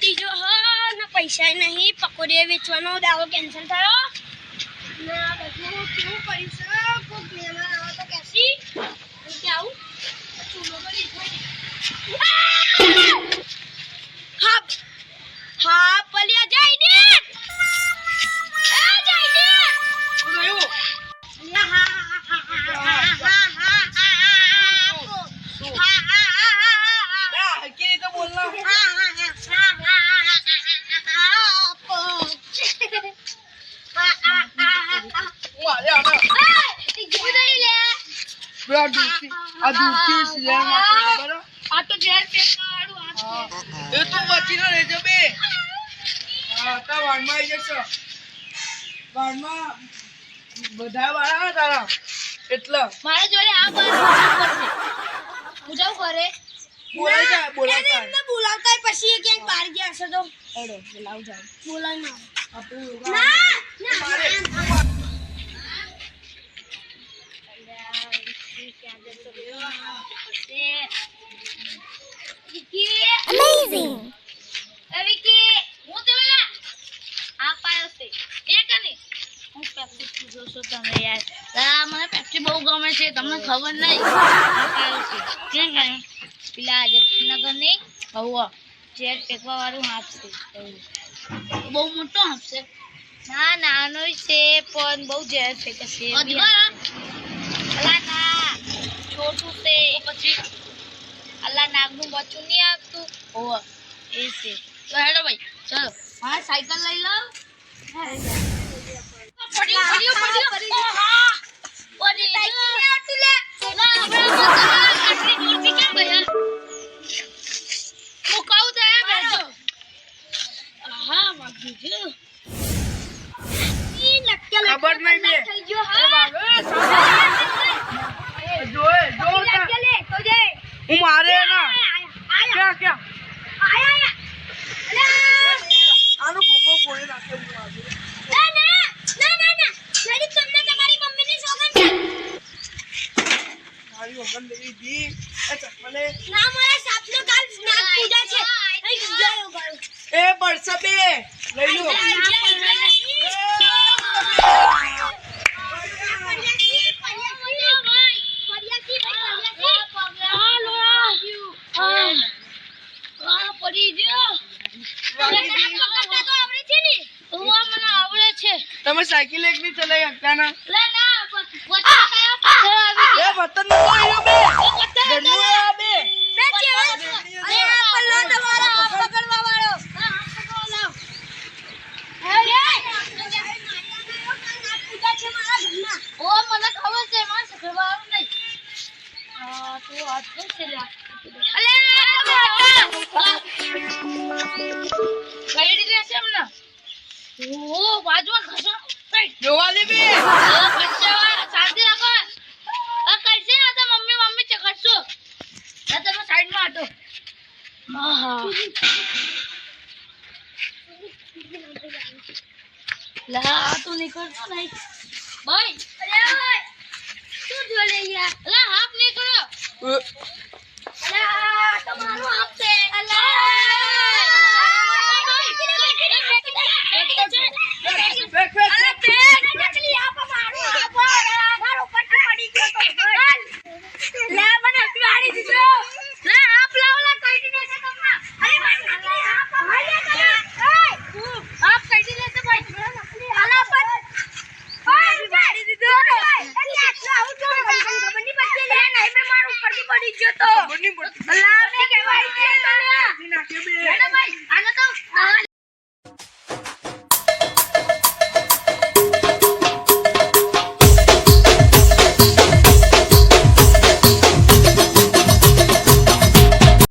તૂટી જો હા ને પૈસા નહીં પકોડી વેચવાનો દાવો કેન્સલ થયો ના બધું કેવું કર્યું છે કોક મહેમાન આવે તો કેસી કે આવું ચૂલો કરી હા હા પલિયા જાય ને જાય ને ગયું ના હા तो बोलना બધા વાળા તારા એટલે મારા જોડે આ મુજાવ કરે બોલાય એમને બોલાવતા પછી એ ક્યાંક બહાર ગયા હશે તો એડો બોલાવ જાવ બોલાય ના Amazing. Vicky, હું તો બોલા આ પાયો છે એ કને હું પેપ્સી પીજો છો તમે યાર આ મને પેપ્સી બહુ ગમે છે તમને ખબર નહીં આ પાયો છે કેમ કરે પેલા જતનગર ની હવો ચેર ટેકવા વાળું હાફ છે બહુ મોટો હાફ છે ના નાનો છે પણ બહુ ઝેર છે કે છે અલા ના છોટું છે પછી અલ્લા નાગનું બચ્ચું નહીં આવતું હોવ એ છે તો હેડો ભાઈ ચલો હા સાયકલ લઈ લો પડી હા પડી સાયકલ લે આવતી લે ના હમણાં આટલી દૂરથી કેમ ગયા હું કહું તો એ બેઠો હા માગી જો ઈ નક્કલ ખબર નહીં બે થઈ ગયો હા જોએ જો નક્કલ લે તો જે હું મારે ના આયા ક્યાં આયા આનો કોકો કોણે નાખે હું આજે ના જડી તમને તમારી મમ્મીની સોગંદ છે મારી વગર લેવી દી એ ચપ્પલે ના મારા સાપનો કાલ નાગ પૂજા છે અહીં ગયો ગયો એ બરસબે લઈ લો તમે સાયકલ એક ની ચલાઈ શકતા ના એ વતન નો આવ્યો બે ઘરનું આ બે બાજુમાં ખસો જોવા દે બે શાંતિ રાખો કઈસે હતા મમ્મી ચકડશો તમે સાઈડમાં હતો લા તું નીકળતો નહીં ભાઈ અરે શું જોલે યાર લા હાફ નીકળો લા તમારો હાફ છે